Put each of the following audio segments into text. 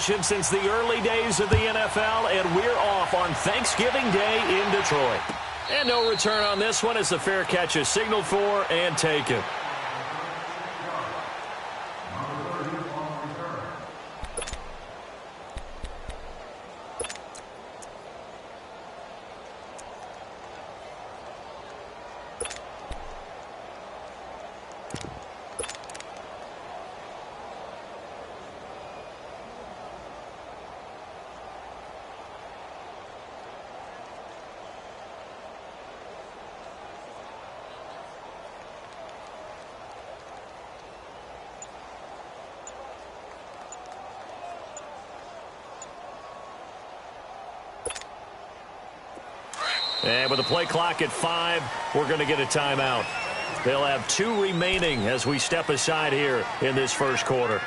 Since the early days of the NFL, and we're off on Thanksgiving Day in Detroit. And no return on this one as the fair catch is signaled for and taken. And with the play clock at 5, we're going to get a timeout. They'll have 2 remaining as we step aside here in this first quarter.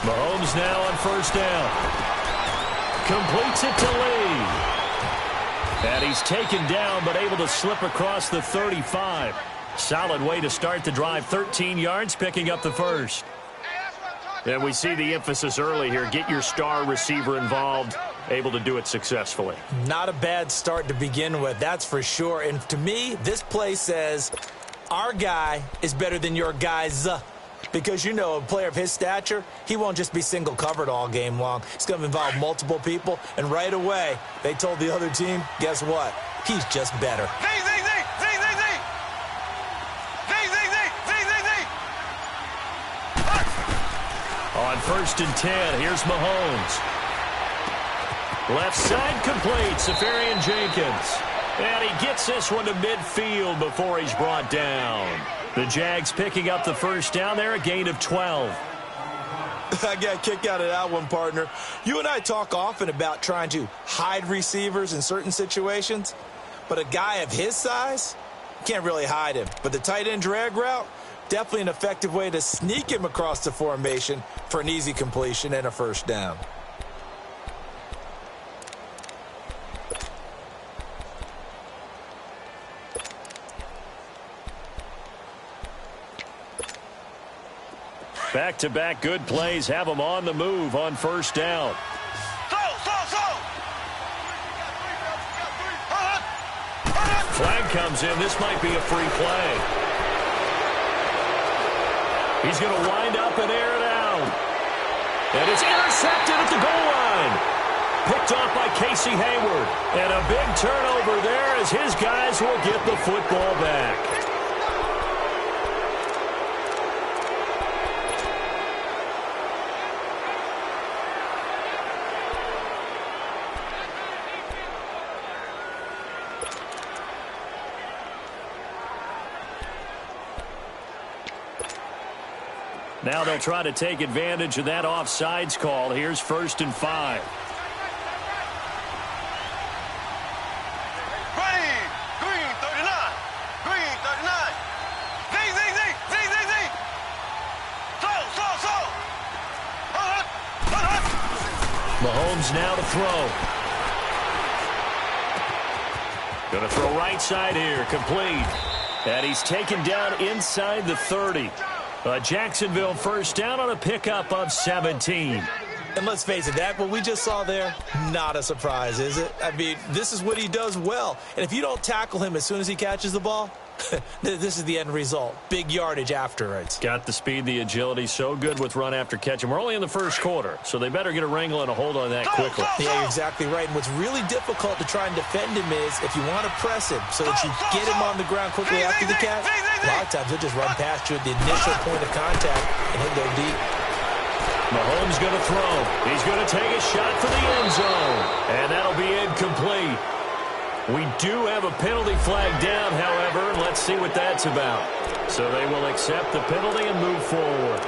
Mahomes now on first down. Completes it to Lee. And he's taken down but able to slip across the 35. Solid way to start the drive. 13 yards, picking up the first. And we see the emphasis early here. Get your star receiver involved. Able to do it successfully. Not a bad start to begin with, that's for sure. And to me, this play says our guy is better than your guy's. Because, you know, a player of his stature, he won't just be single covered all game long. It's going to involve multiple people. And right away, they told the other team, guess what? He's just better. On first and 10, here's Mahomes. Left side complete, Safarian Jenkins. And he gets this one to midfield before he's brought down. The Jags picking up the first down there, a gain of 12. I got a kick out of that one, partner. You and I talk often about trying to hide receivers in certain situations, but a guy of his size, can't really hide him. But the tight end drag route, definitely an effective way to sneak him across the formation for an easy completion and a first down. Back-to-back good plays have them on the move on first down. Flag comes in. This might be a free play. He's going to wind up and air it out. And it's intercepted at the goal line. Picked off by Casey Hayward. And a big turnover there as his guys will get the football back. Now they'll try to take advantage of that offsides call. Here's first and 5. Green 39. Green 39. Mahomes now to throw. Going to throw right side here. Complete. And he's taken down inside the 30. Jacksonville first down on a pickup of 17. And let's face it, that what we just saw there, not a surprise, is it? I mean, this is what he does well. And if you don't tackle him as soon as he catches the ball, this is the end result. Big yardage afterwards. Got the speed, the agility, so good with run after catch. And we're only in the first quarter, so they better get a wrangle and a hold on that quickly. Yeah, you're exactly right. And what's really difficult to try and defend him is if you want to press him so that you get him on the ground quickly after the catch, a lot of times he'll just run past you at the initial point of contact, and he'll go deep. Mahomes going to throw. He's going to take a shot for the end zone. And that'll be incomplete. We do have a penalty flag down, however. Let's see what that's about. So they will accept the penalty and move forward.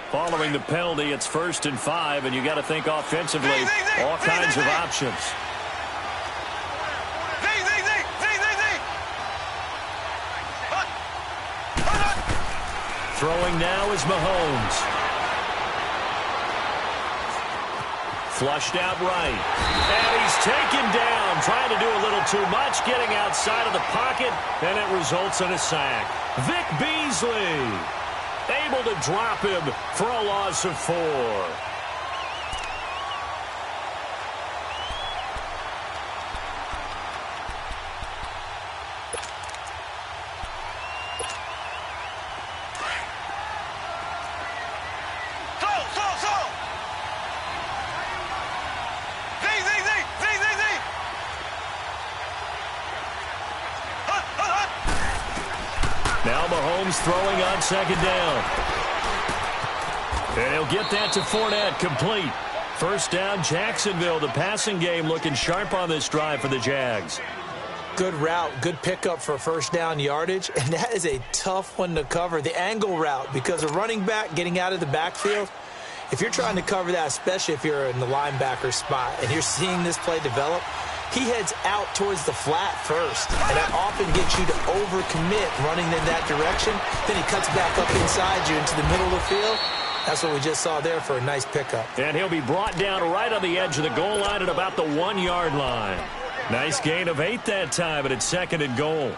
Following the penalty, it's 1st and 5, and you got to think offensively, all kinds of options. Throwing now is Mahomes. Flushed out right. And he's taken down, trying to do a little too much, getting outside of the pocket, and it results in a sack. Vic Beasley able to drop him for a loss of 4. Now Mahomes throwing on 2nd down. And he'll get that to Fournette, complete. 1st down, Jacksonville. The passing game looking sharp on this drive for the Jags. Good route, good pickup for 1st down yardage, and that is a tough one to cover, the angle route, because a running back getting out of the backfield, if you're trying to cover that, especially if you're in the linebacker spot, and you're seeing this play develop, he heads out towards the flat first, and that often gets you to overcommit running in that direction. Then he cuts back up inside you into the middle of the field. That's what we just saw there for a nice pickup. And he'll be brought down right on the edge of the goal line at about the 1-yard line. Nice gain of 8 that time, and it's 2nd and goal.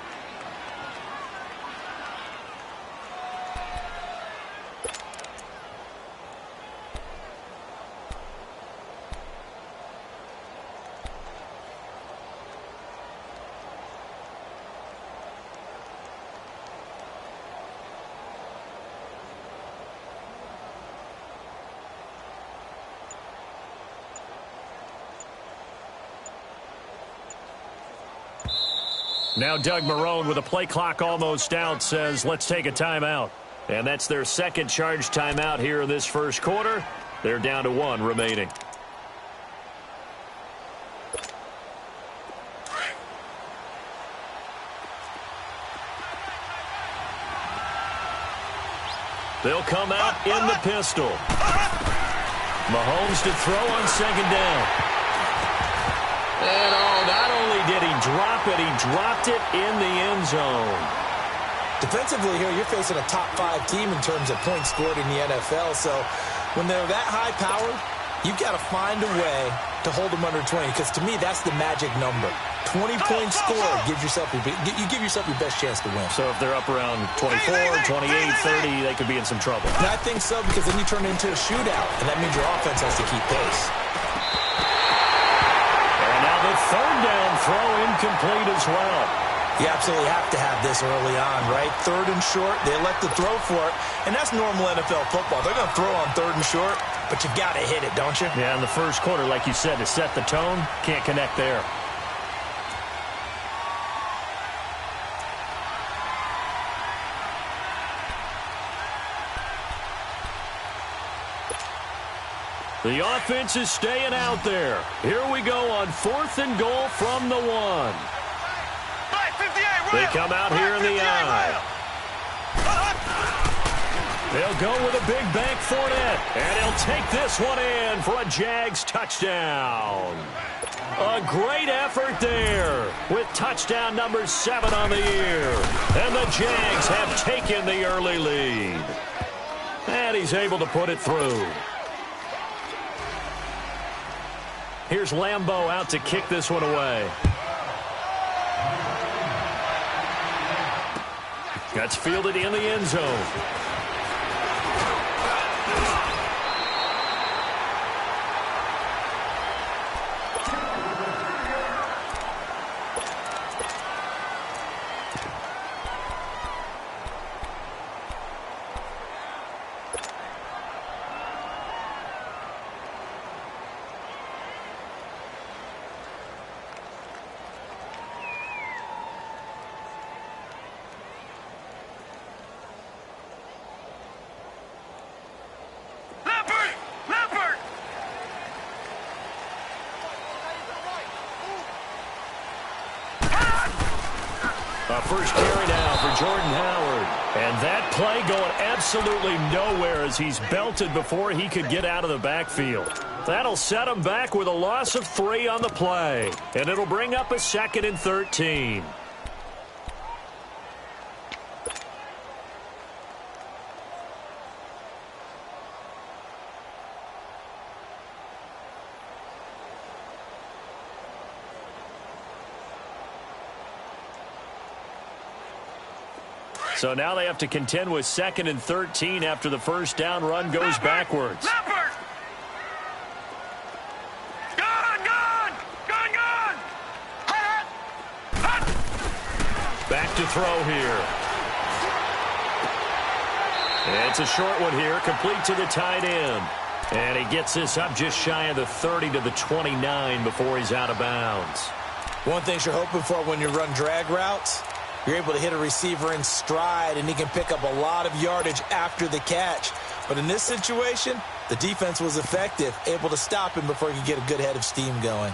Now Doug Marrone, with a play clock almost out, says let's take a timeout. And that's their 2nd charge timeout here in this 1st quarter. They're down to 1 remaining. They'll come out in the pistol. Mahomes to throw on 2nd down. And not only did he drop it, he dropped it in the end zone. Defensively here, you're facing a top 5 team in terms of points scored in the NFL. So when they're that high-powered, you've got to find a way to hold them under 20. Because to me, that's the magic number. 20 points scored gives yourself you give yourself your best chance to win. So if they're up around 24, 28, 30, they could be in some trouble. And I think so, because then you turn it into a shootout, and that means your offense has to keep pace. The 3rd down throw incomplete as well. You absolutely have to have this early on, right? 3rd and short, they elect to throw for it, and that's normal NFL football. They're going to throw on 3rd and short, but you got to hit it, don't you? Yeah, in the 1st quarter, like you said, to set the tone, can't connect there. The offense is staying out there. Here we go on 4th and goal from the 1. They come out here in the eye. They'll go with a big bank Fournette, and he'll take this one in for a Jags touchdown. A great effort there with touchdown number 7 on the year. And the Jags have taken the early lead. And he's able to put it through. Here's Lambeau out to kick this one away. That's fielded in the end zone. A first carry now for Jordan Howard. And that play going absolutely nowhere as he's belted before he could get out of the backfield. That'll set him back with a loss of 3 on the play. And it'll bring up a 2nd and 13. So now they have to contend with 2nd and 13 after the first down run goes backwards. Back to throw here. It's a short one here, complete to the tight end. And he gets this up just shy of the 30 to the 29 before he's out of bounds. One thing you're hoping for when you run drag routes, you're able to hit a receiver in stride, and he can pick up a lot of yardage after the catch. But in this situation, the defense was effective, able to stop him before he could get a good head of steam going.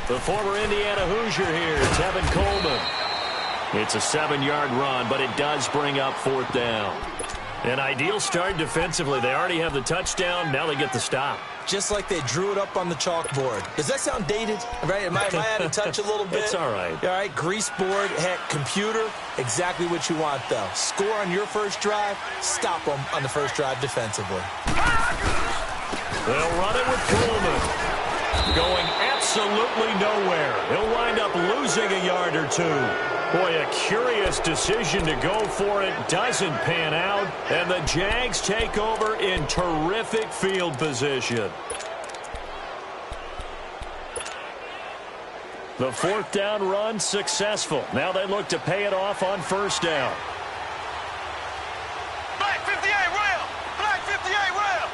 The former Indiana Hoosier here, Tevin Coleman. It's a 7-yard run, but it does bring up 4th down. An ideal start defensively. They already have the touchdown. Now they get the stop. Just like they drew it up on the chalkboard. Does that sound dated? Right? Am I out of touch a little bit? It's all right. All right, grease board, heck, computer, exactly what you want, though. Score on your first drive, stop them on the first drive defensively. They'll run it with Coleman. Going absolutely nowhere. He'll wind up losing a yard or 2. Boy, a curious decision to go for it. Doesn't pan out. And the Jags take over in terrific field position. The 4th down run successful. Now they look to pay it off on first down. Black 58 rail. Black 58 rail.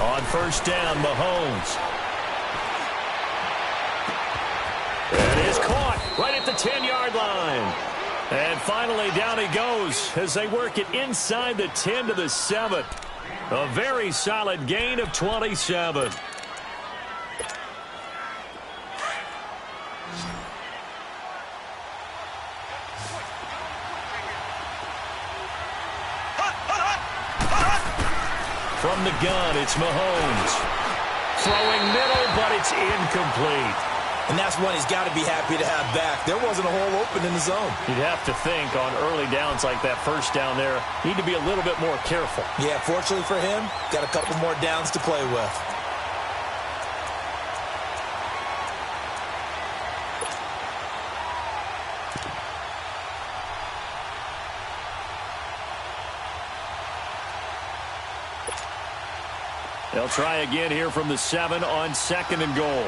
On first down, Mahomes. It is caught right at the 10-yard line. And finally, down he goes as they work it inside the 10 to the 7. A very solid gain of 27. From the gun, it's Mahomes. Throwing middle, but it's incomplete. And that's one he's got to be happy to have back. There wasn't a hole open in the zone. You'd have to think on early downs like that first down there, need to be a little bit more careful. Yeah, fortunately for him, got a couple more downs to play with. They'll try again here from the 7 on 2nd and goal.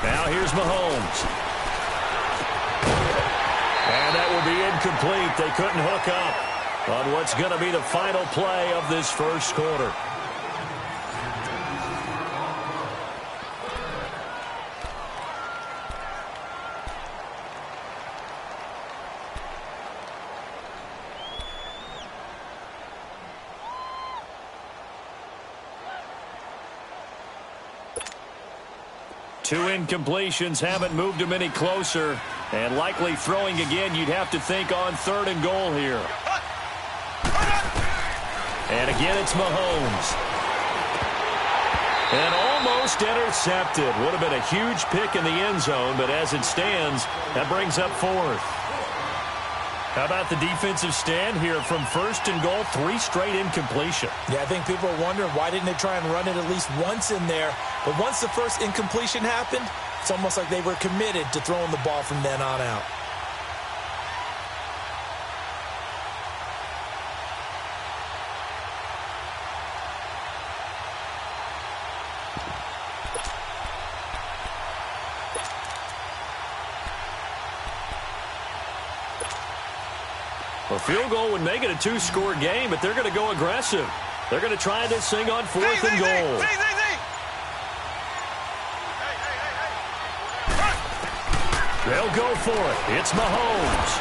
Now here's Mahomes. And that will be incomplete. They couldn't hook up on what's going to be the final play of this first quarter. Two incompletions haven't moved him any closer. And likely throwing again, you'd have to think on 3rd and goal here. And again, it's Mahomes. And almost intercepted. Would have been a huge pick in the end zone, but as it stands, that brings up 4th. How about the defensive stand here from 1st and goal, 3 straight incompletion? Yeah, I think people are wondering why didn't they try and run it at least once in there. But once the first incompletion happened, it's almost like they were committed to throwing the ball from then on out. A field goal would make it a two-score game, but they're going to go aggressive. They're going to try this thing on 4th and goal. They'll go for it. It's Mahomes.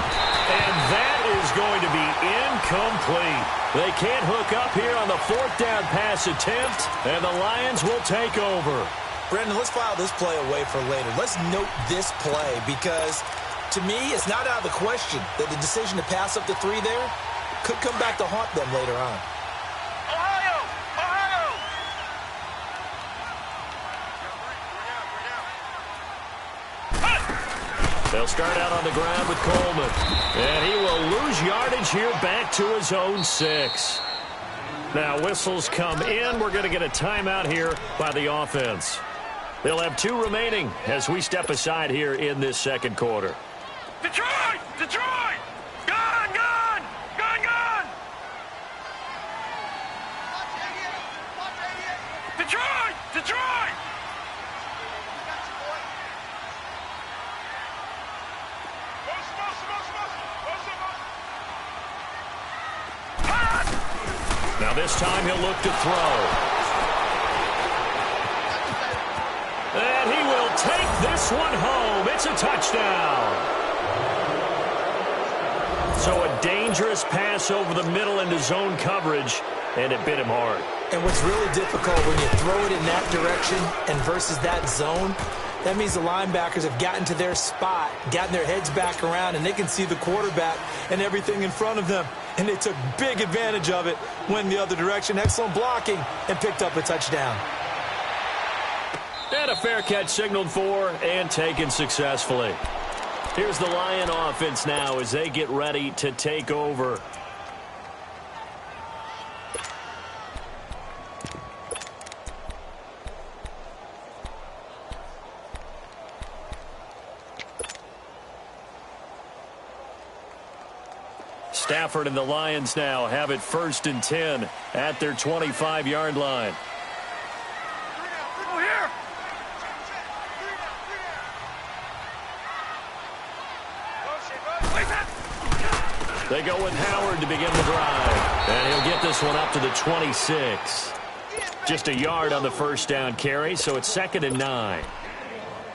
And that is going to be incomplete. They can't hook up here on the 4th down pass attempt, and the Lions will take over. Brendan, let's file this play away for later. Let's note this play because, to me, it's not out of the question that the decision to pass up the 3 there could come back to haunt them later on. Ohio! Ohio! They'll start out on the ground with Coleman. And he will lose yardage here back to his own 6. Now whistles come in. We're going to get a timeout here by the offense. They'll have 2 remaining as we step aside here in this second quarter. Detroit! Detroit! Gun! Gun! Gun! Gun! Detroit! Detroit! Now this time he'll look to throw. And he will take this one home. It's a touchdown. So a dangerous pass over the middle into zone coverage, and it bit him hard. And what's really difficult when you throw it in that direction and versus that zone, that means the linebackers have gotten to their spot, gotten their heads back around, and they can see the quarterback and everything in front of them. And they took big advantage of it, went the other direction, excellent blocking, and picked up a touchdown. And a fair catch signaled for and taken successfully. Here's the Lion offense now as they get ready to take over. Stafford and the Lions now have it 1st and 10 at their 25-yard line. Go here! They go with Howard to begin the drive. And he'll get this one up to the 26. Just a yard on the 1st down carry, so it's 2nd and 9.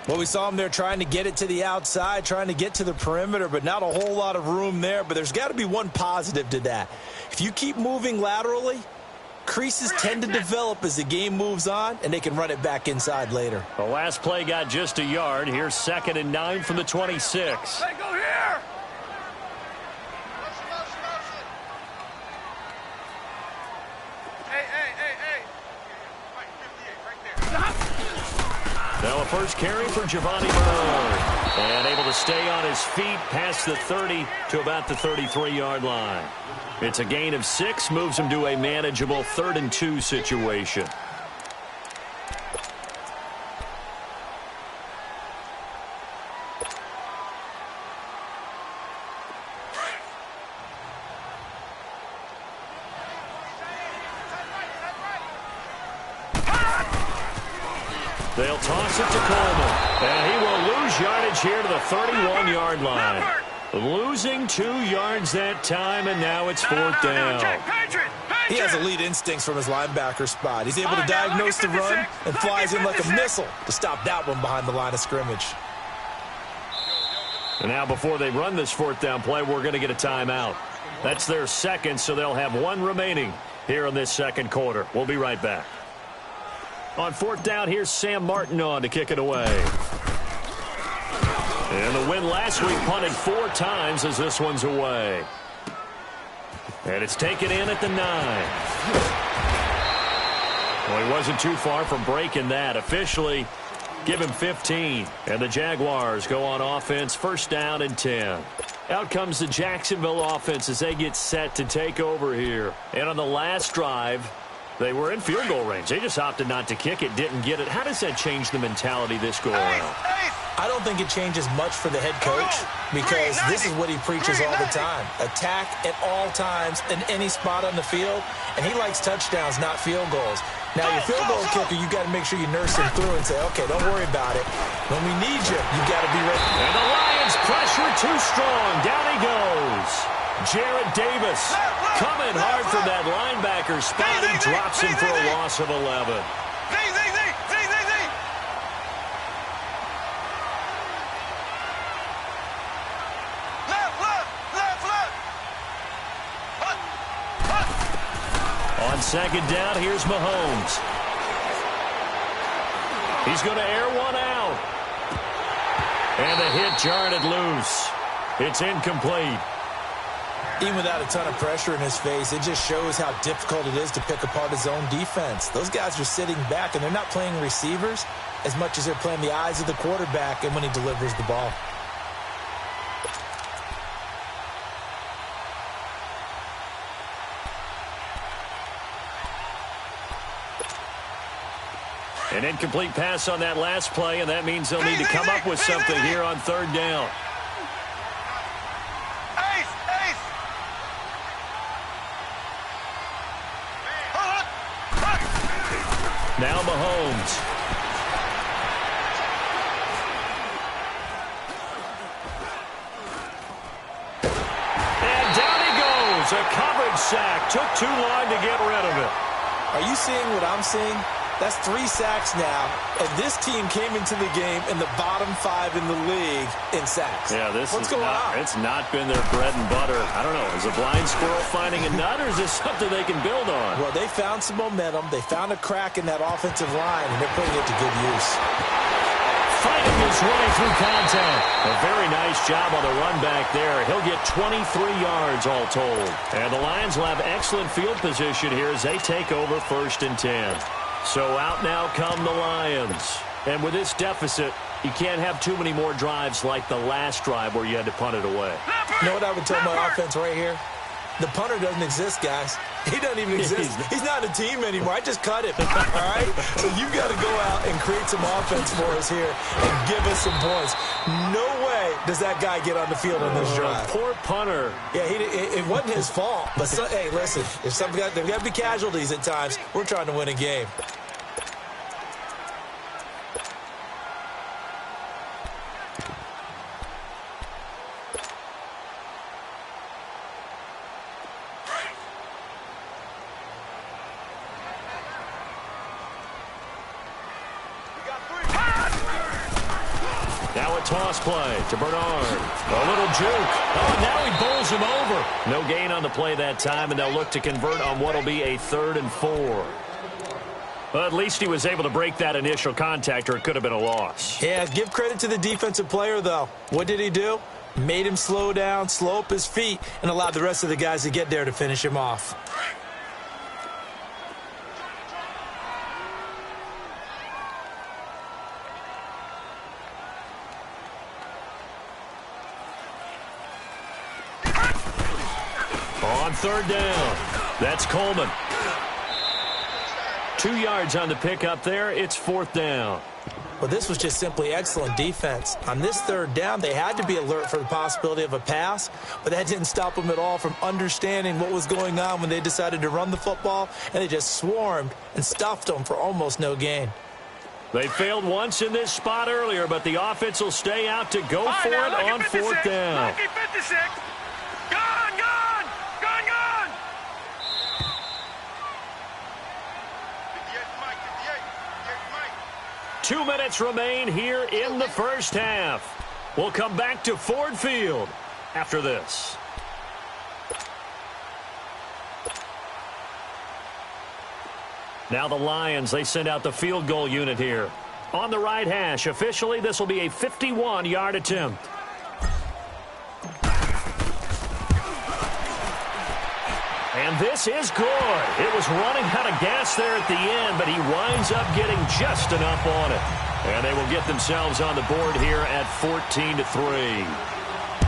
Well, we saw him there trying to get it to the outside, trying to get to the perimeter, but not a whole lot of room there. But there's got to be one positive to that. If you keep moving laterally, creases tend to develop as the game moves on, and they can run it back inside later. The last play got just a yard. Here's 2nd and 9 from the 26. Hey, go here! Hey. Right, 58, right there. Now a first carry for Giovanni Bernard. And able to stay on his feet past the 30 to about the 33-yard line. It's a gain of 6, moves him to a manageable 3rd and 2 situation. They'll toss it to Coleman. And he will lose yardage here to the 31-yard line. Losing 2 yards that time, and now it's 4th down. He has elite instincts from his linebacker spot. He's able to diagnose the run and flies in like a missile to stop that one behind the line of scrimmage. And now before they run this 4th down play, we're going to get a timeout. That's their 2nd, so they'll have 1 remaining here in this second quarter. We'll be right back. On 4th down, here's Sam Martin on to kick it away. And the win last week punted 4 times as this one's away. And it's taken in at the 9. Well, he wasn't too far from breaking that. Officially, give him 15. And the Jaguars go on offense, 1st down and 10. Out comes the Jacksonville offense as they get set to take over here. And on the last drive, they were in field goal range. They just opted not to kick it, didn't get it. How does that change the mentality this go around? I don't think it changes much for the head coach because this is what he preaches all the time. Attack at all times in any spot on the field, and he likes touchdowns, not field goals. Now, your field goal kicker, you got to make sure you nurse him through and say, okay, don't worry about it. When we need you, you got to be ready. And the Lions pressure too strong. Down he goes. Jarrett Davis coming hard from that linebacker spot. He drops him for a loss of 11. On second down, here's Mahomes. He's going to air one out. And the hit jarred it loose. It's incomplete. Even without a ton of pressure in his face, it just shows how difficult it is to pick apart his own defense. Those guys are sitting back, and they're not playing receivers as much as they're playing the eyes of the quarterback and when he delivers the ball. An incomplete pass on that last play, and that means they'll need to come up with something here on third down. Now Mahomes. And down he goes. A coverage sack. Took too long to get rid of it. Are you seeing what I'm seeing? That's 3 sacks now, and this team came into the game in the bottom 5 in the league in sacks. Yeah, What's going on? It's not been their bread and butter. I don't know. Is a blind squirrel finding a nut, or is this something they can build on? Well, they found some momentum. They found a crack in that offensive line, and they're putting it to good use. Fighting his way through contact. A very nice job on the run back there. He'll get 23 yards all told. And the Lions will have excellent field position here as they take over 1st and 10. So out now come the Lions. And with this deficit, you can't have too many more drives like the last drive where you had to punt it away. You know what I would tell my offense right here? The punter doesn't exist, guys. He doesn't even exist. He's not a team anymore. I just cut him, all right? So you've got to go out and create some offense for us here and give us some points. No way does that guy get on the field on this drive. Poor punter. Yeah, it wasn't his fault. But, hey, listen, if there's got to be casualties at times. We're trying to win a game. Now a toss play to Bernard. A little juke. Oh, now he bowls him over. No gain on the play that time, and they'll look to convert on what will be a 3rd and 4. Well, at least he was able to break that initial contact, or it could have been a loss. Yeah, give credit to the defensive player, though. What did he do? Made him slow down, slow up his feet, and allowed the rest of the guys to get there to finish him off. On 3rd down, that's Coleman. 2 yards on the pickup there. It's 4th down. Well, this was just simply excellent defense. On this 3rd down, they had to be alert for the possibility of a pass, but that didn't stop them at all from understanding what was going on when they decided to run the football, and they just swarmed and stuffed them for almost no gain. They failed once in this spot earlier, but the offense will stay out to go for it on 4th down. Lucky 56. Gone, gone, gone, gone. 58, Mike, 58, Mike. 2 minutes remain here in the first half. We'll come back to Ford Field after this. Now the Lions, they send out the field goal unit here. On the right hash, officially this will be a 51-yard attempt. And this is good. It was running out of gas there at the end, but he winds up getting just enough on it. And they will get themselves on the board here at 14-3.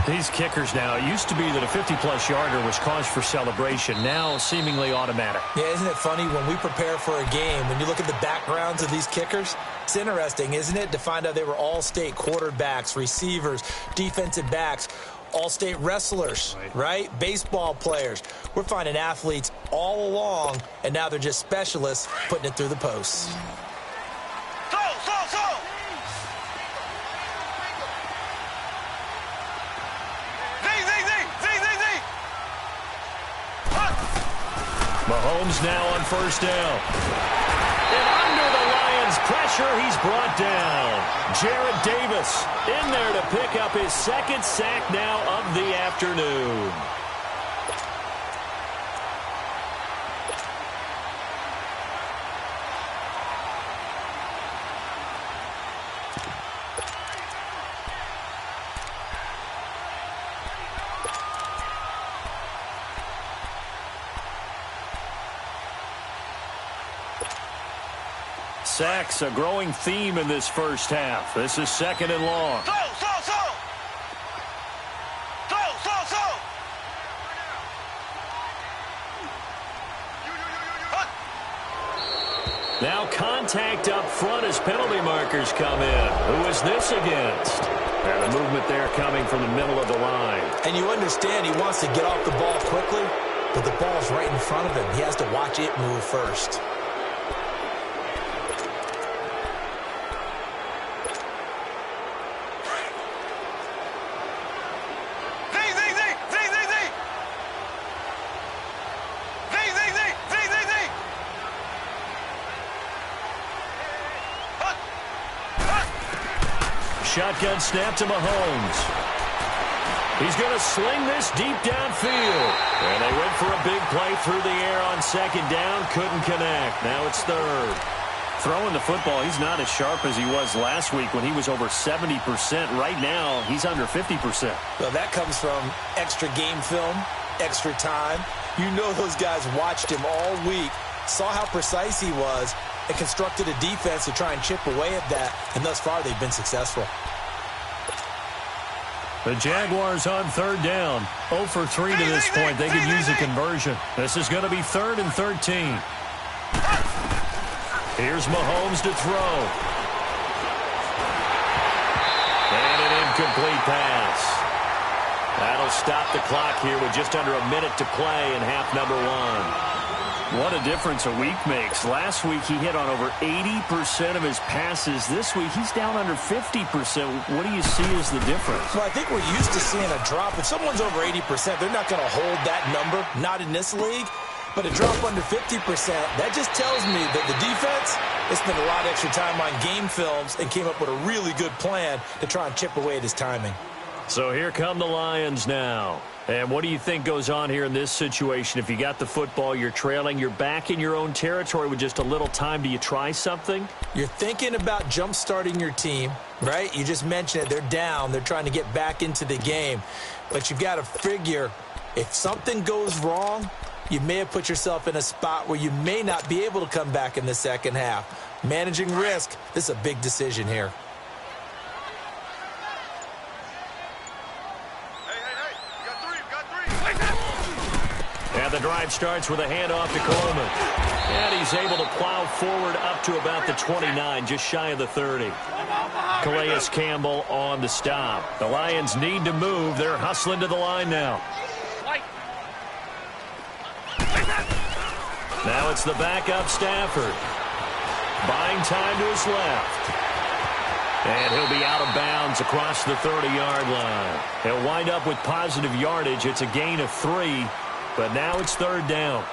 These kickers now, it used to be that a 50-plus yarder was cause for celebration. Now seemingly automatic. Yeah, isn't it funny when we prepare for a game, when you look at the backgrounds of these kickers? It's interesting, isn't it, to find out they were all-state quarterbacks, receivers, defensive backs. All-state wrestlers, right? Baseball players. We're finding athletes all along, and now they're just specialists putting it through the posts. Mahomes now on first down. And under the Lions' pressure, he's brought down. Jarrett Davis in there to pick up his second sack now of the afternoon. Sacks, a growing theme in this first half. This is second and long. Now contact up front as penalty markers come in. Who is this against? And the movement there coming from the middle of the line. And you understand he wants to get off the ball quickly, but the ball's right in front of him. He has to watch it move first. Shotgun snap to Mahomes. He's going to sling this deep downfield. And they went for a big play through the air on second down. Couldn't connect. Now it's third. Throwing the football, he's not as sharp as he was last week when he was over 70%. Right now, he's under 50%. Well, that comes from extra game film, extra time. You know those guys watched him all week, saw how precise he was, and constructed a defense to try and chip away at that. And thus far, they've been successful. The Jaguars on third down. 0 for 3 to this point. They could use a conversion. This is going to be 3rd and 13. Here's Mahomes to throw. And an incomplete pass. That'll stop the clock here with just under a minute to play in half number 1. What a difference a week makes. Last week he hit on over 80% of his passes. This week he's down under 50%. What do you see as the difference? Well, I think we're used to seeing a drop. If someone's over 80%, they're not going to hold that number, not in this league. But a drop under 50%, that just tells me that the defense has spent a lot of extra time on game films and came up with a really good plan to try and chip away at his timing. So here come the Lions now. And what do you think goes on here in this situation? If you got the football, you're trailing, you're back in your own territory with just a little time. Do you try something? You're thinking about jump-starting your team, right? You just mentioned it. They're down. They're trying to get back into the game. But you've got to figure if something goes wrong, you may have put yourself in a spot where you may not be able to come back in the second half. Managing risk, this is a big decision here. And the drive starts with a handoff to Coleman. And he's able to plow forward up to about the 29, just shy of the 30. Calais Campbell on the stop. The Lions need to move. They're hustling to the line now. Now it's the backup Stafford. Buying time to his left. And he'll be out of bounds across the 30-yard line. He'll wind up with positive yardage. It's a gain of 3, but now it's third down.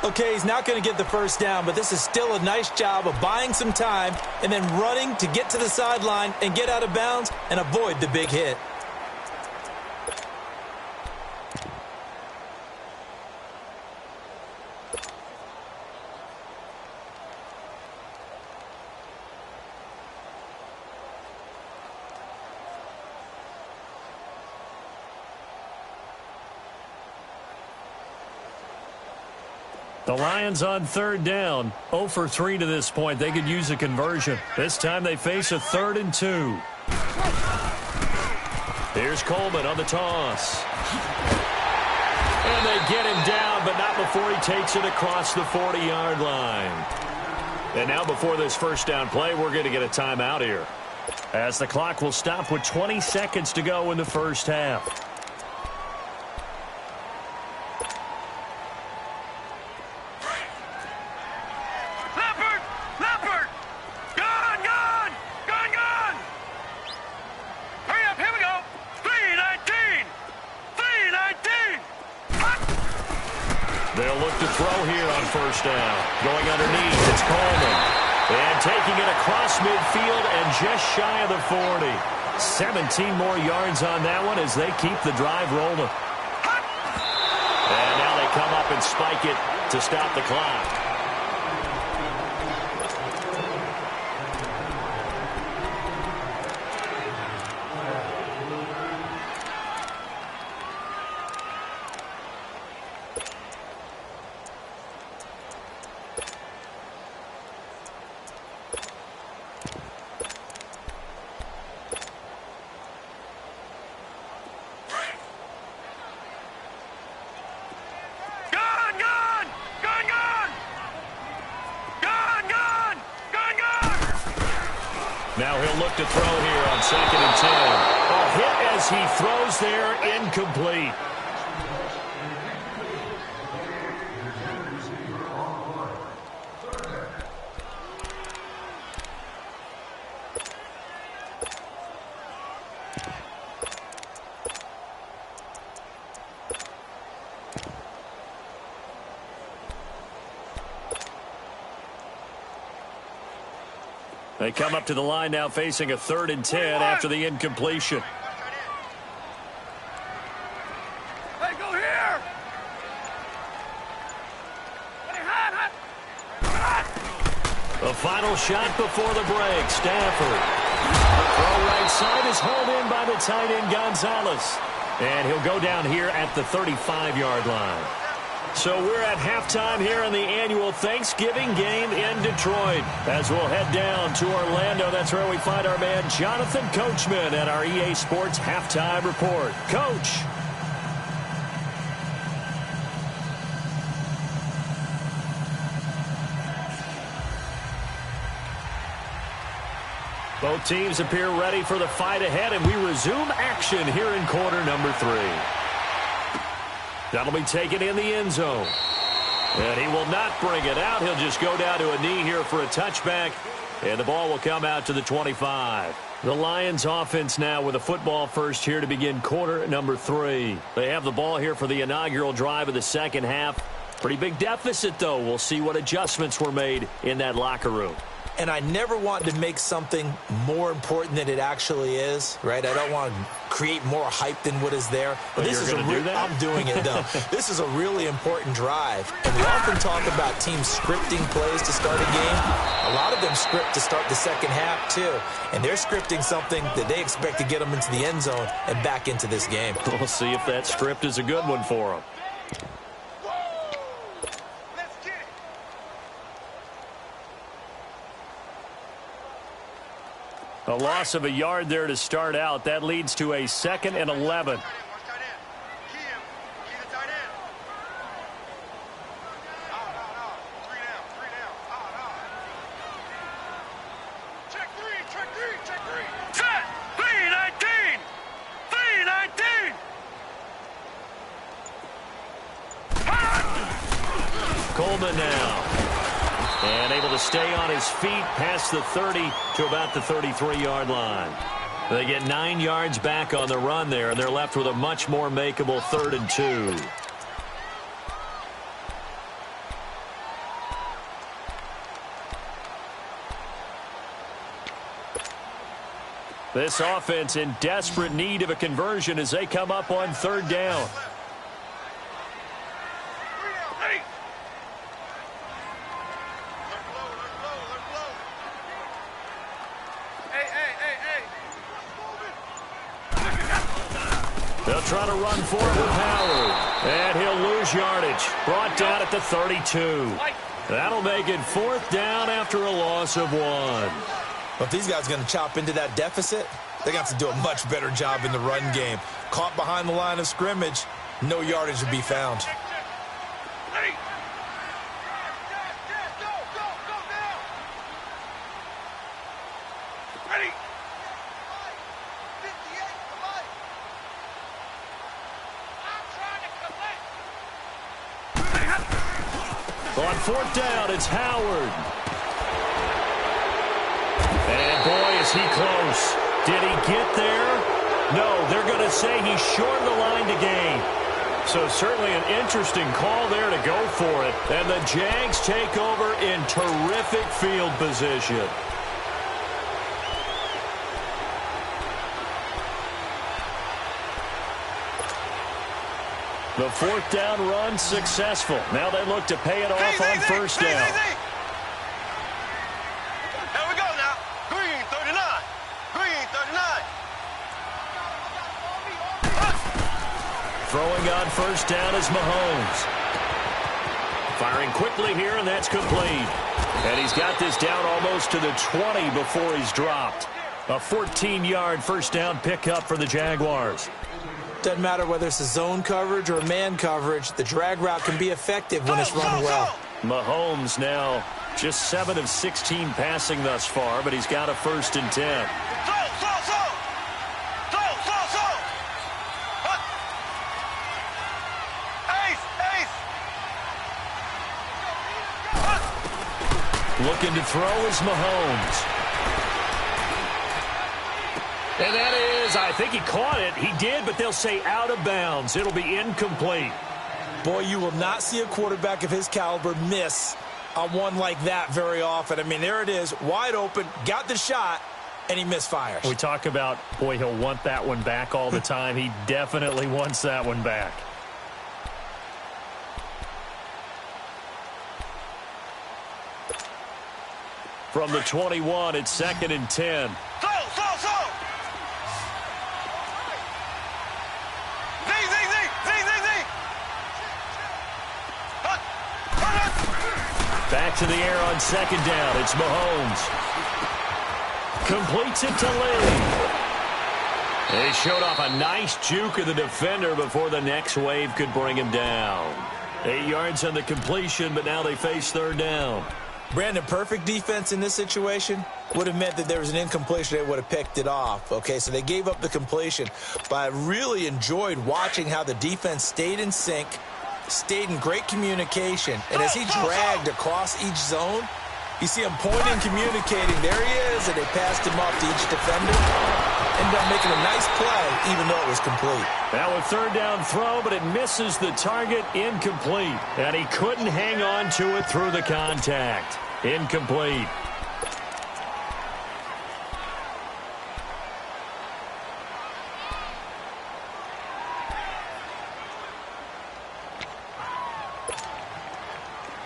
Okay, he's not going to get the first down, but this is still a nice job of buying some time and then running to get to the sideline and get out of bounds and avoid the big hit. The Lions on third down. 0 for 3 to this point. They could use a conversion. This time they face a 3rd and 2. Here's Coleman on the toss. And they get him down, but not before he takes it across the 40-yard line. And now before this first down play, we're going to get a timeout here, as the clock will stop with 20 seconds to go in the first half. first down. Going underneath, it's Coleman. And taking it across midfield and just shy of the 40. 17 more yards on that one as they keep the drive rolling. And now they come up and spike it to stop the clock. Now he'll look to throw here on 2nd and 10. A hit as he throws there, incomplete. They come up to the line now facing a 3rd and 10 after the incompletion. Hey, go here! The final shot before the break. Stafford. The throw right side is hauled in by the tight end Gonzalez. And he'll go down here at the 35-yard line. So we're at halftime here in the annual Thanksgiving game in Detroit. As we'll head down to Orlando, that's where we find our man Jonathan Coachman at our EA Sports Halftime Report. Coach. Both teams appear ready for the fight ahead, and we resume action here in quarter number 3. That'll be taken in the end zone. And he will not bring it out. He'll just go down to a knee here for a touchback. And the ball will come out to the 25. The Lions offense now with a football first here to begin quarter number 3. They have the ball here for the inaugural drive of the second half. Pretty big deficit, though. We'll see what adjustments were made in that locker room. And I never want to make something more important than it actually is, right? I don't want to create more hype than what is there. But this is I'm doing it, though. This is a really important drive. And we often talk about teams scripting plays to start a game. A lot of them script to start the second half, too. And they're scripting something that they expect to get them into the end zone and back into this game. We'll see if that script is a good one for them. A loss of a yard there to start out. That leads to a 2nd and 11. Coleman now. And able to stay on his feet past the 30 to about the 33-yard line. They get 9 yards back on the run there, and they're left with a much more makeable 3rd and 2. This offense in desperate need of a conversion as they come up on 3rd down. They'll try to run for it with Howard. And he'll lose yardage. Brought down at the 32. That'll make it 4th down after a loss of 1. Well, if these guys are going to chop into that deficit, they got to do a much better job in the run game. Caught behind the line of scrimmage, no yardage would be found. On 4th down, it's Howard. And boy, is he close. Did he get there? No, they're going to say he's short of the line to gain. So certainly an interesting call there to go for it. And the Jags take over in terrific field position. The fourth down run successful. Now they look to pay it off on first down. Here we go now. Green 39. Green 39. Throwing on first down is Mahomes. Firing quickly here, and that's complete. And he's got this down almost to the 20 before he's dropped. A 14-yard first down pickup for the Jaguars. Doesn't matter whether it's a zone coverage or man coverage, the drag route can be effective when it's run well. Mahomes now just 7 of 16 passing thus far, but he's got a 1st and 10. Looking to throw is Mahomes. And that is, I think he caught it. He did, but they'll say out of bounds. It'll be incomplete. Boy, you will not see a quarterback of his caliber miss on one like that very often. I mean, there it is, wide open, got the shot, and he misfires. We talk about, boy, he'll want that one back all the time. He definitely wants that one back. From the 21, it's 2nd and 10. Back to the air on 2nd down. It's Mahomes. Completes it to Lee. He showed off a nice juke of the defender before the next wave could bring him down. 8 yards on the completion, but now they face 3rd down. Brandon, perfect defense in this situation would have meant that there was an incompletion. They would have picked it off. Okay, so they gave up the completion. But I really enjoyed watching how the defense stayed in sync, stayed in great communication. And as he dragged across each zone, you see him pointing, communicating. There he is, and they passed him off to each defender. Ended up making a nice play, even though it was complete. Now a 3rd down throw, but it misses the target, incomplete. And he couldn't hang on to it through the contact. Incomplete.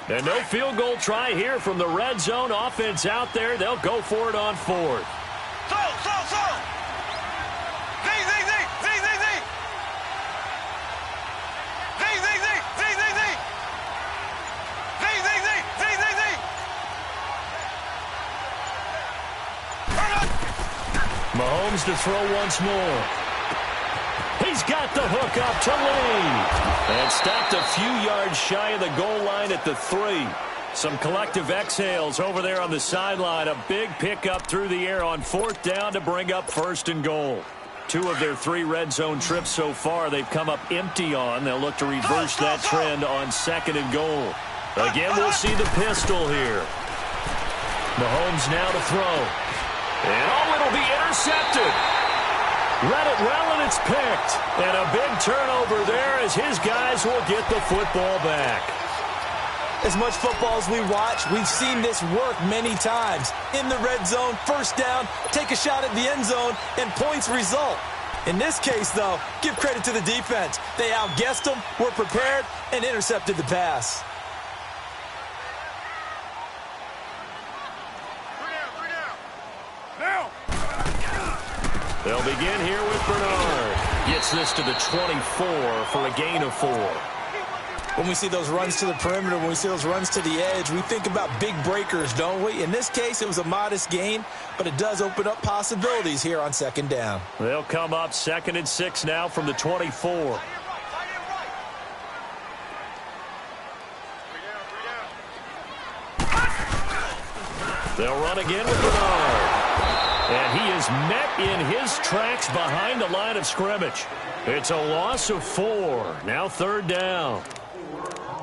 And no field goal try here from the red zone. Offense out there. They'll go for it on 4th. Mahomes to throw once more. He's got the hook up to Lee. And stopped a few yards shy of the goal line at the 3. Some collective exhales over there on the sideline. A big pickup through the air on 4th down to bring up 1st and goal. 2 of their 3 red zone trips so far they've come up empty on. They'll look to reverse that trend on 2nd and goal. Again, we'll see the pistol here. Mahomes now to throw. And it'll be intercepted. Read it well, and it's picked. And a big turnover there as his guys will get the football back. As much football as we watch, we've seen this work many times. In the red zone, 1st down, take a shot at the end zone, and points result. In this case, though, give credit to the defense. They outguessed them, were prepared, and intercepted the pass. They'll begin here with Bernard. Gets this to the 24 for a gain of 4. When we see those runs to the perimeter, when we see those runs to the edge, we think about big breakers, don't we? In this case, it was a modest gain, but it does open up possibilities here on 2nd down. They'll come up 2nd and 6 now from the 24. They'll run again with Bernard. And he is met in his tracks behind the line of scrimmage. It's a loss of 4. Now 3rd down.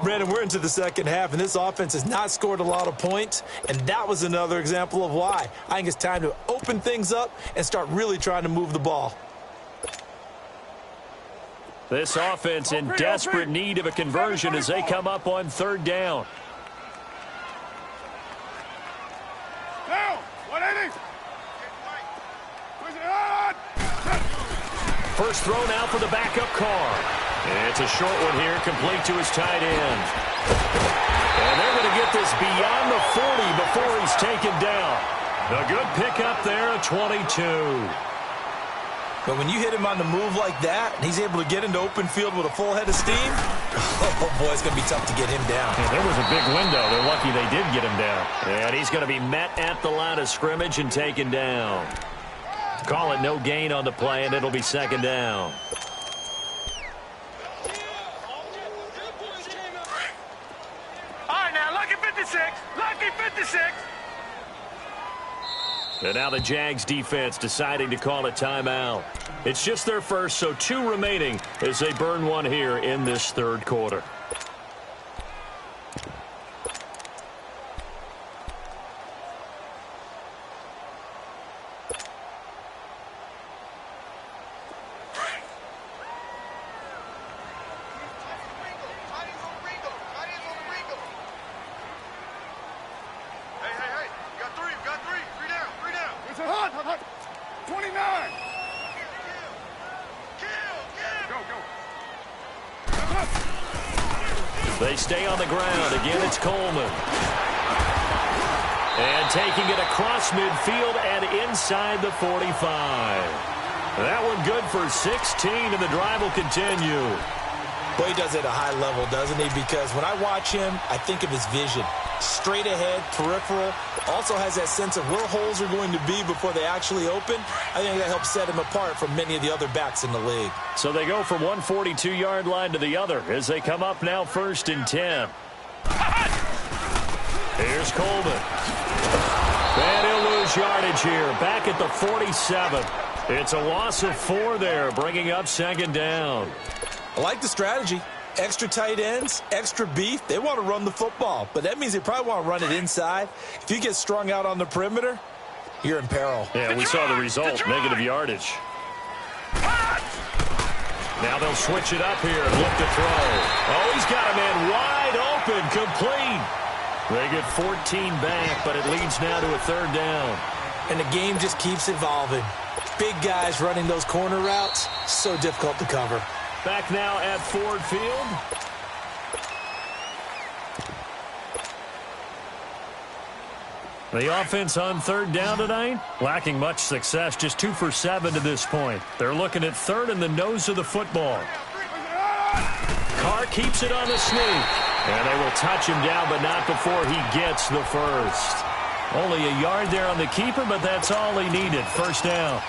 Brandon, we're into the 2nd half, and this offense has not scored a lot of points, and that was another example of why. I think it's time to open things up and start really trying to move the ball. This offense in desperate need of a conversion as they come up on third down. Down, 180. First throw now for the backup Carr. It's a short one here, complete to his tight end. And they're going to get this beyond the 40 before he's taken down. A good pickup there, a 22. But when you hit him on the move like that, and he's able to get into open field with a full head of steam, oh boy, it's going to be tough to get him down. Yeah, there was a big window. They're lucky they did get him down. And he's going to be met at the line of scrimmage and taken down. Call it no gain on the play, and it'll be second down. All right, now, lucky 56. Lucky 56. And now the Jags defense deciding to call a timeout. It's just their first, so 2 remaining as they burn one here in this third quarter. They stay on the ground. Again, it's Coleman. And taking it across midfield and inside the 45. That one good for 16, and the drive will continue. Boy, he does it at a high level, doesn't he? Because when I watch him, I think of his vision. Straight ahead, peripheral. Also has that sense of where holes are going to be before they actually open. I think that helps set him apart from many of the other backs in the league. So they go from one 42-yard line to the other as they come up now 1st and 10. Here's Coleman. And he'll lose yardage here. Back at the 47. It's a loss of 4 there, bringing up second down. I like the strategy. Extra tight ends, extra beef. They want to run the football, but that means they probably want to run it inside. If you get strung out on the perimeter, you're in peril. Yeah, we saw the result, negative yardage. Now they'll switch it up here and look to throw. Oh, he's got a man wide open, complete. They get 14 back, but it leads now to a 3rd down. And the game just keeps evolving. Big guys running those corner routes, so difficult to cover. Back now at Ford Field. The offense on 3rd down tonight, lacking much success, just 2 for 7 to this point. They're looking at 3rd in the nose of the football. Carr keeps it on the sneak. And they will touch him down, but not before he gets the first. Only a yard there on the keeper, but that's all he needed. 1st down.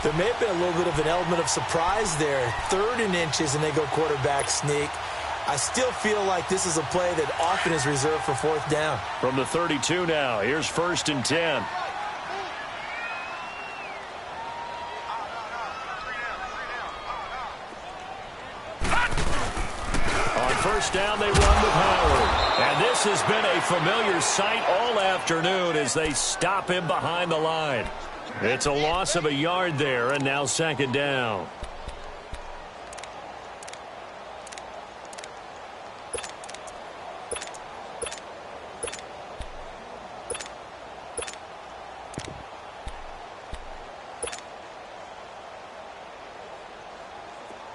There may have been a little bit of an element of surprise there. 3rd and inches, and they go quarterback sneak. I still feel like this is a play that often is reserved for 4th down. From the 32 now, here's 1st and 10. On 1st down, they run with Howard. And this has been a familiar sight all afternoon as they stop him behind the line. It's a loss of a yard there, and now 2nd down.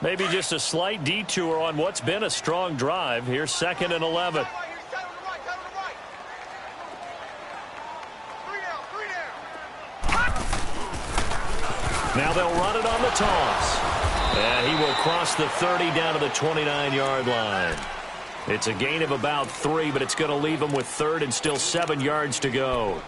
Maybe just a slight detour on what's been a strong drive. Here's 2nd and 11. Now they'll run it on the toss. And he will cross the 30 down to the 29-yard line. It's a gain of about 3, but it's going to leave him with 3rd and still 7 yards to go.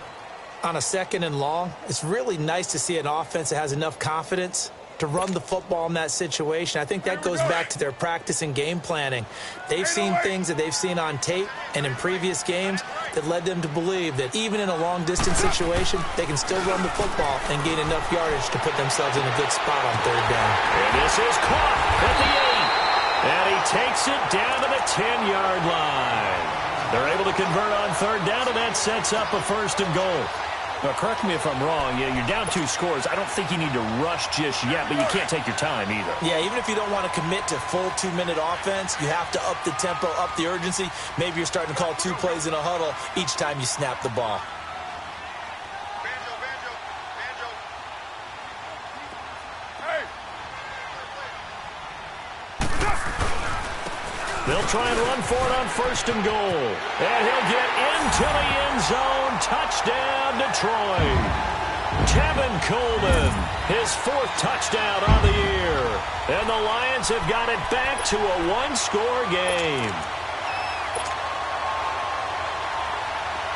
On a 2nd and long, it's really nice to see an offense that has enough confidence to run the football in that situation. I think that goes back to their practice and game planning. They've seen things that they've seen on tape and in previous games that led them to believe that even in a long-distance situation, they can still run the football and gain enough yardage to put themselves in a good spot on 3rd down. And this is caught at the 8. And he takes it down to the 10-yard line. They're able to convert on 3rd down, and that sets up a 1st and goal. Now, correct me if I'm wrong. Yeah, you're down 2 scores. I don't think you need to rush just yet, but you can't take your time either. Yeah, even if you don't want to commit to full 2-minute offense, you have to up the tempo, up the urgency. Maybe you're starting to call 2 plays in a huddle each time you snap the ball. They'll try and run for it on 1st and goal. And he'll get into the end zone. Touchdown, Detroit. Tevin Coleman, his 4th touchdown on the year. And the Lions have got it back to a 1-score game.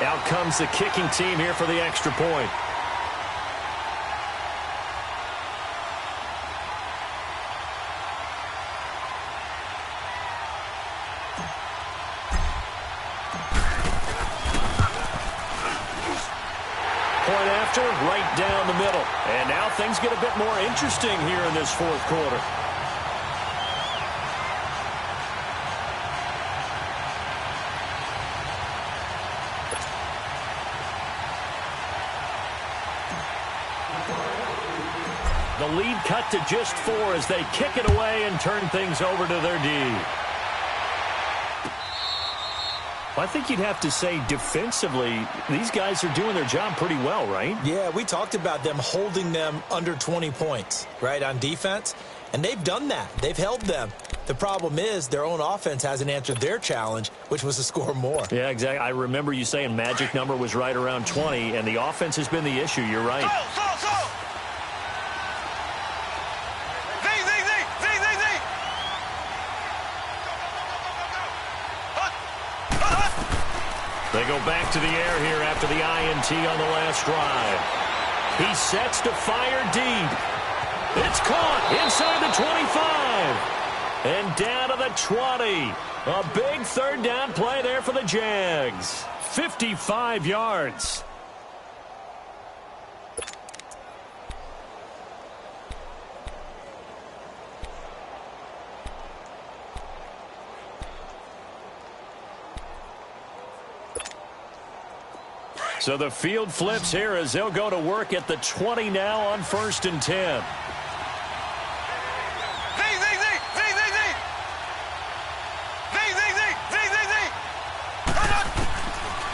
Out comes the kicking team here for the extra point. Right down the middle. And now things get a bit more interesting here in this 4th quarter. The lead cut to just 4 as they kick it away and turn things over to their D. I think you'd have to say defensively, these guys are doing their job pretty well, right? Yeah, we talked about them holding them under 20 points, right, on defense. And they've done that. They've held them. The problem is their own offense hasn't answered their challenge, which was to score more. Yeah, exactly. I remember you saying magic number was right around 20, and the offense has been the issue. You're right. They go back to the air here after the INT on the last drive. He sets to fire deep. It's caught inside the 25. And down to the 20. A big 3rd down play there for the Jags. 55 yards. So the field flips here as they'll go to work at the 20 now on 1st and 10.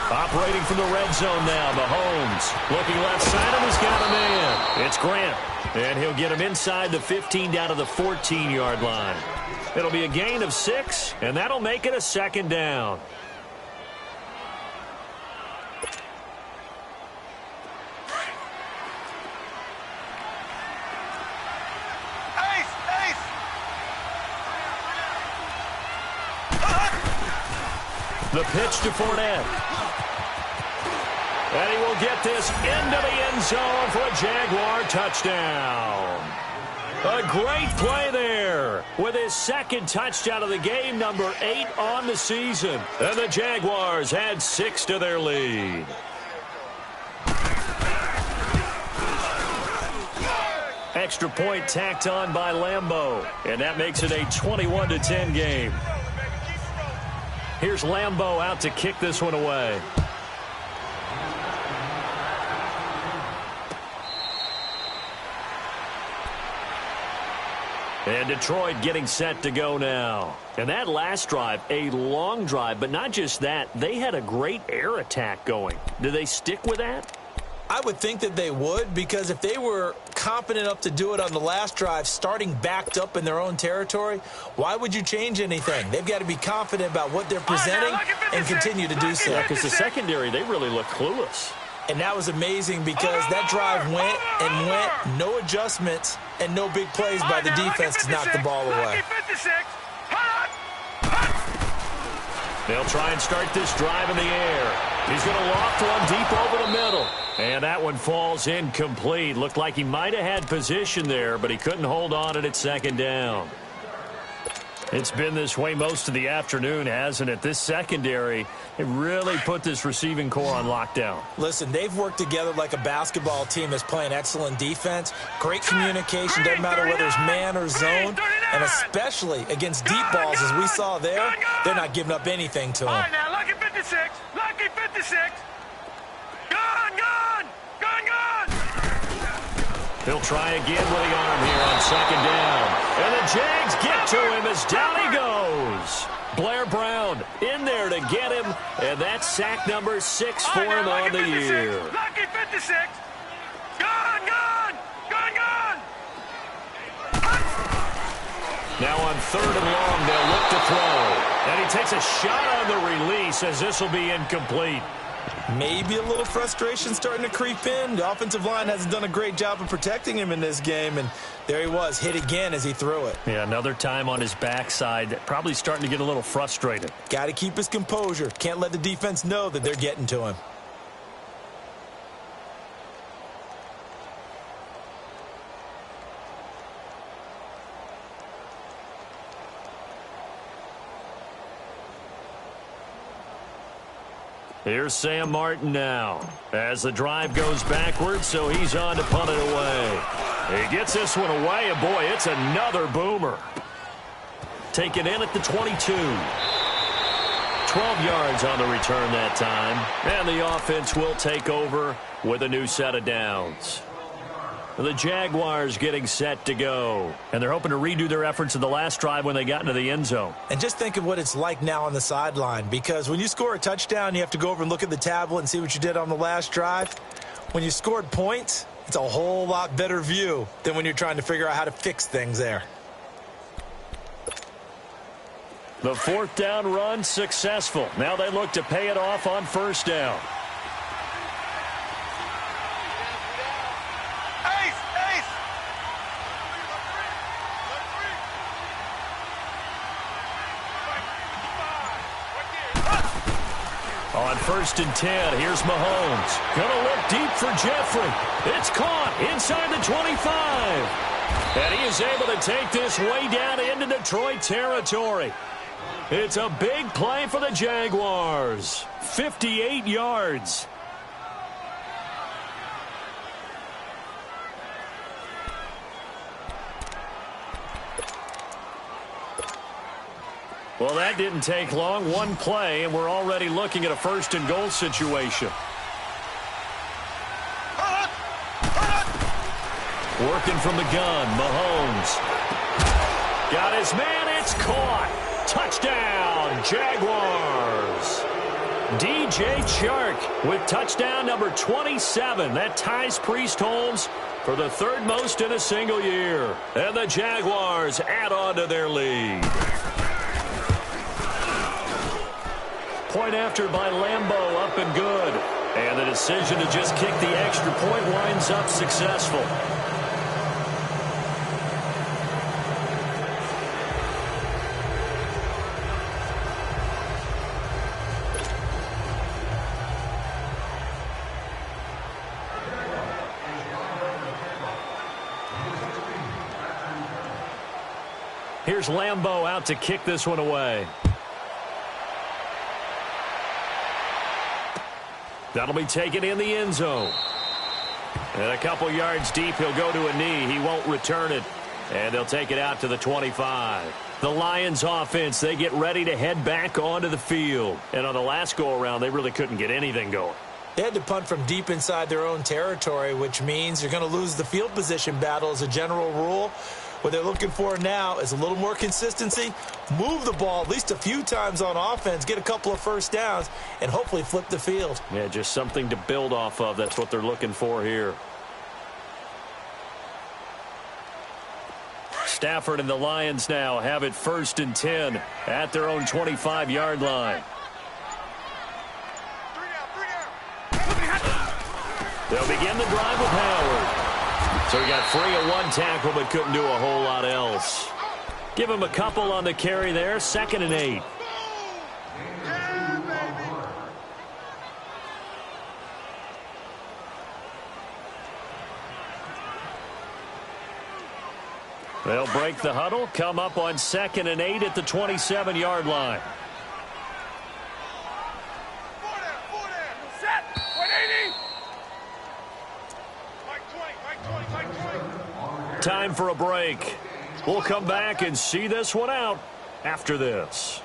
Operating from the red zone now, Mahomes. Looking left side, and he's got a man. It's Grant. And he'll get him inside the 15 down to the 14-yard line. It'll be a gain of 6, and that'll make it a 2nd down. The pitch to Fournette. And he will get this into the end zone for a Jaguar touchdown. A great play there with his 2nd touchdown of the game, number 8 on the season. And the Jaguars add 6 to their lead. Extra point tacked on by Lambeau. And that makes it a 21-10 game. Here's Lambeau out to kick this one away. And Detroit getting set to go now. And that last drive, a long drive, but not just that. They had a great air attack going. Do they stick with that? I would think that they would, because if they were competent enough to do it on the last drive, starting backed up in their own territory, why would you change anything? They've got to be confident about what they're presenting and continue to do so. Yeah, because the secondary, they really look clueless. And that was amazing because that drive went and went, no adjustments and no big plays by the defense to knock the ball away. They'll try and start this drive in the air. He's going to loft one deep over the middle. And that one falls incomplete. Looked like he might have had position there, but he couldn't hold on at 2nd down. It's been this way most of the afternoon, hasn't it? This secondary, it really put this receiving core on lockdown. Listen, they've worked together like a basketball team that's playing excellent defense. Great communication, doesn't matter whether it's man or zone. And especially against deep balls, as we saw there, they're not giving up anything to them. All right, now, lucky 56. Lucky 56. Gone, gone, gone. He'll try again with the arm here on second down. And the Jags get to him as down he goes. Blair Brown in there to get him, and that's sack number 6 for him on the year. Lucky 56. Gone, gone, gone, gone. Now on 3rd and long, they'll look to throw. And he takes a shot on the release as this will be incomplete. Maybe a little frustration starting to creep in. The offensive line hasn't done a great job of protecting him in this game, and there he was, hit again as he threw it. Yeah, another time on his backside, probably starting to get a little frustrated. Got to keep his composure. Can't let the defense know that they're getting to him. Here's Sam Martin now as the drive goes backwards, so he's on to punt it away. He gets this one away, and boy, it's another boomer. Taken in at the 22. 12 yards on the return that time, and the offense will take over with a new set of downs. The Jaguars getting set to go, and they're hoping to redo their efforts in the last drive when they got into the end zone. And just think of what it's like now on the sideline, because when you score a touchdown, you have to go over and look at the tablet and see what you did on the last drive. When you scored points, it's a whole lot better view than when you're trying to figure out how to fix things there. The 4th down run successful. Now they look to pay it off on 1st down. On 1st and 10, here's Mahomes. Gonna look deep for Jeffrey. It's caught inside the 25. And he is able to take this way down into Detroit territory. It's a big play for the Jaguars. 58 yards. Well, that didn't take long. One play, and we're already looking at a 1st and goal situation. Working from the gun, Mahomes. Got his man, it's caught. Touchdown, Jaguars. DJ Chark with touchdown number 27. That ties Priest-Holmes for the 3rd most in a single year. And the Jaguars add on to their lead. Point after by Lambeau, up and good. And the decision to just kick the extra point winds up successful. Here's Lambeau out to kick this one away. That'll be taken in the end zone. And a couple yards deep, he'll go to a knee. He won't return it. And they'll take it out to the 25. The Lions offense, they get ready to head back onto the field. And on the last go-around, they really couldn't get anything going. They had to punt from deep inside their own territory, which means you're going to lose the field position battle as a general rule. What they're looking for now is a little more consistency, move the ball at least a few times on offense, get a couple of 1st downs, and hopefully flip the field. Yeah, just something to build off of. That's what they're looking for here. Stafford and the Lions now have it 1st and 10 at their own 25-yard line. They'll begin the drive with Howard. So he got free of one tackle but couldn't do a whole lot else. Give him a couple on the carry there. 2nd and 8. They'll break the huddle, come up on 2nd and 8 at the 27-yard line. Set. 180. Time for a break. We'll come back and see this one out after this.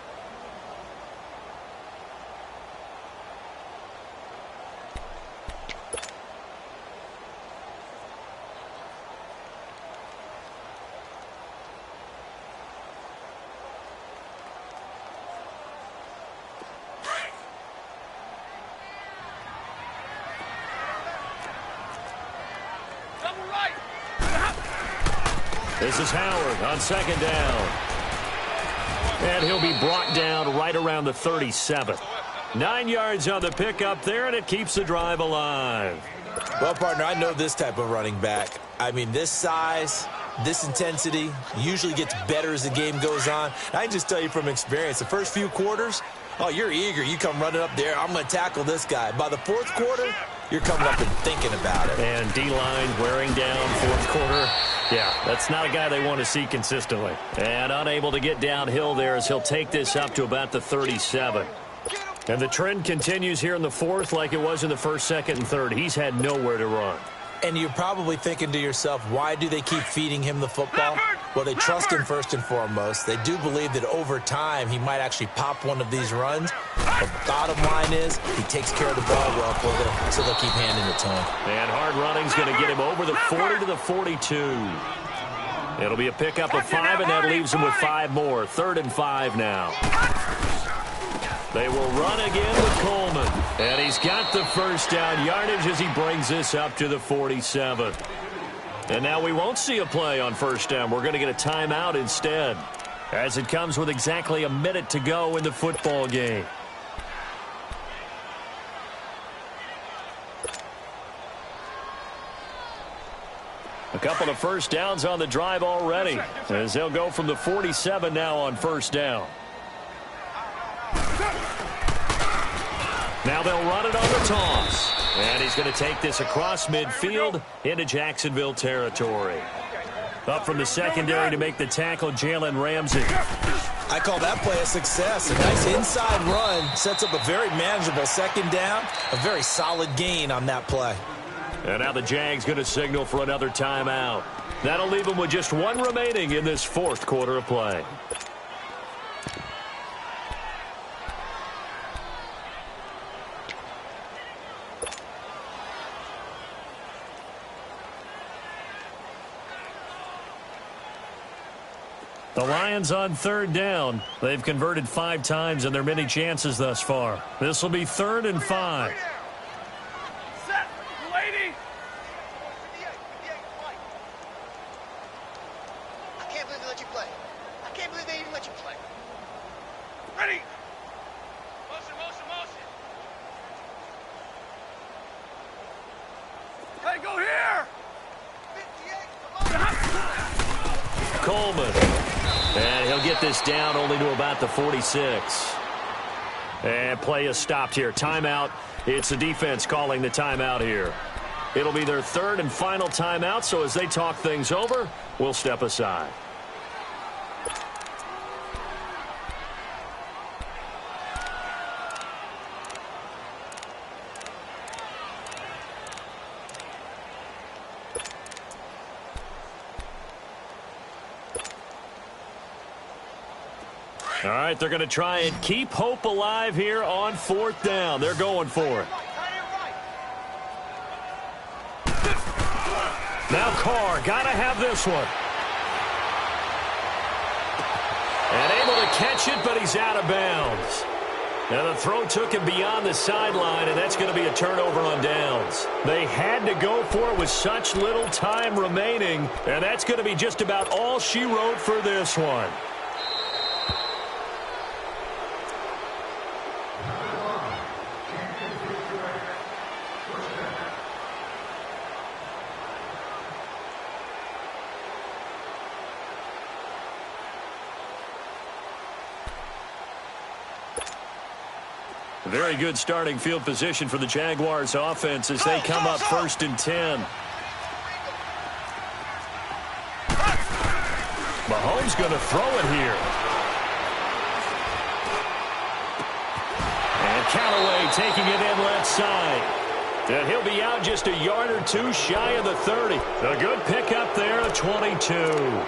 This is Howard on second down. And he'll be brought down right around the 37. 9 yards on the pickup there, and it keeps the drive alive. Well, partner, I know this type of running back. I mean, this size, this intensity usually gets better as the game goes on. I can just tell you from experience, the first few quarters, oh, you're eager. You come running up there, I'm going to tackle this guy. By the fourth quarter, you're coming up and thinking about it. And D-line wearing down fourth quarter. Yeah, that's not a guy they want to see consistently. And unable to get downhill there as he'll take this up to about the 37. And the trend continues here in the fourth like it was in the first, second, and third. He's had nowhere to run. And you're probably thinking to yourself, why do they keep feeding him the football? Well, they trust him first and foremost. They do believe that over time he might actually pop one of these runs. The bottom line is he takes care of the ball well for them, so they'll keep handing it to him. And hard running's going to get him over the 40 to the 42. It'll be a pickup of 5, and that leaves him with 5 more. 3rd and 5 now. They will run again with Coleman. And he's got the first down yardage as he brings this up to the 47. And now we won't see a play on first down. We're going to get a timeout instead, as it comes with exactly a minute to go in the football game. A couple of first downs on the drive already, as they'll go from the 47 now on first down. Now they'll run it on the toss. And he's going to take this across midfield into Jacksonville territory. Up from the secondary to make the tackle, Jalen Ramsey. I call that play a success. A nice inside run sets up a very manageable second down. A very solid gain on that play. And now the Jags going to signal for another timeout. That'll leave them with just 1 remaining in this fourth quarter of play. The Lions on 3rd down. They've converted 5 times in their many chances thus far. This will be 3rd and 5. Set, lady. I can't believe they let you play. I can't believe they even let you play. Ready. Motion, motion, motion. Hey, go here. 58, come on. Coleman. And he'll get this down only to about the 46. And play is stopped here. Timeout. It's the defense calling the timeout here. It'll be their 3rd and final timeout, so as they talk things over, we'll step aside. All right, they're going to try and keep hope alive here on 4th down. They're going for it. Now Carr, got to have this one. And able to catch it, but he's out of bounds. Now the throw took him beyond the sideline, and that's going to be a turnover on downs. They had to go for it with such little time remaining, and that's going to be just about all she wrote for this one. Very good starting field position for the Jaguars offense as they come up 1st and 10. Mahomes going to throw it here. And Callaway taking it in left side. And he'll be out just a yard or 2 shy of the 30. A good pickup there, a 22.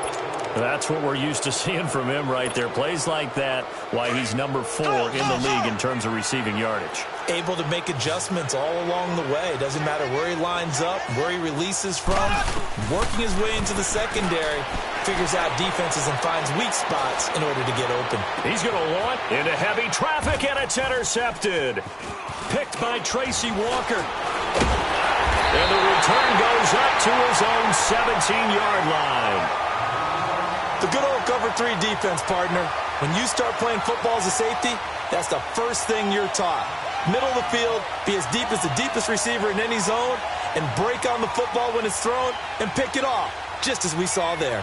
That's what we're used to seeing from him right there. Plays like that, why he's number 4 in the league in terms of receiving yardage. Able to make adjustments all along the way. Doesn't matter where he lines up, where he releases from. Working his way into the secondary. Figures out defenses and finds weak spots in order to get open. He's going to launch into heavy traffic, and it's intercepted. Picked by Tracy Walker. And the return goes up to his own 17-yard line. The good old cover 3 defense, partner. When you start playing football as a safety, that's the first thing you're taught. Middle of the field, be as deep as the deepest receiver in any zone, and break on the football when it's thrown and pick it off, just as we saw there.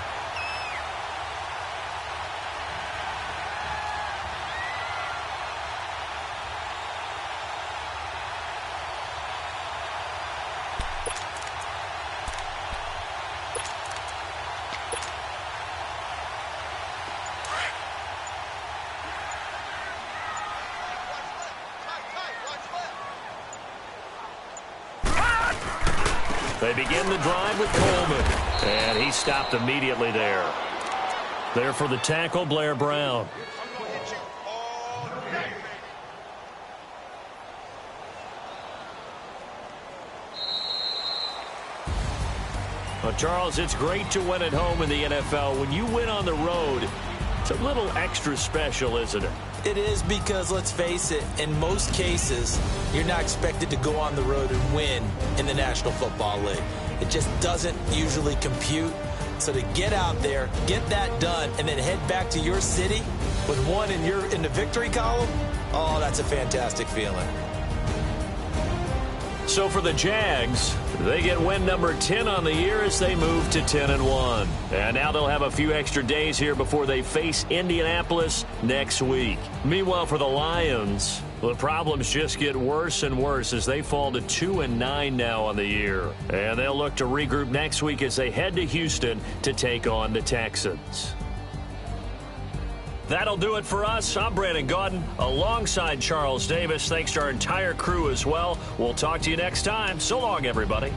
They begin the drive with Coleman, and he stopped immediately there. There for the tackle, Blair Brown. Well, Charles, it's great to win at home in the NFL. When you win on the road, it's a little extra special, isn't it? It is because, let's face it, in most cases, you're not expected to go on the road and win in the National Football League. It just doesn't usually compute. So to get out there, get that done, and then head back to your city with one in the victory column, oh, that's a fantastic feeling. So for the Jags, they get win number 10 on the year as they move to 10-1. And now they'll have a few extra days here before they face Indianapolis next week. Meanwhile, for the Lions, the problems just get worse and worse as they fall to 2-9 now on the year. And they'll look to regroup next week as they head to Houston to take on the Texans. That'll do it for us. I'm Brandon Gaudin alongside Charles Davis. Thanks to our entire crew as well. We'll talk to you next time. So long, everybody.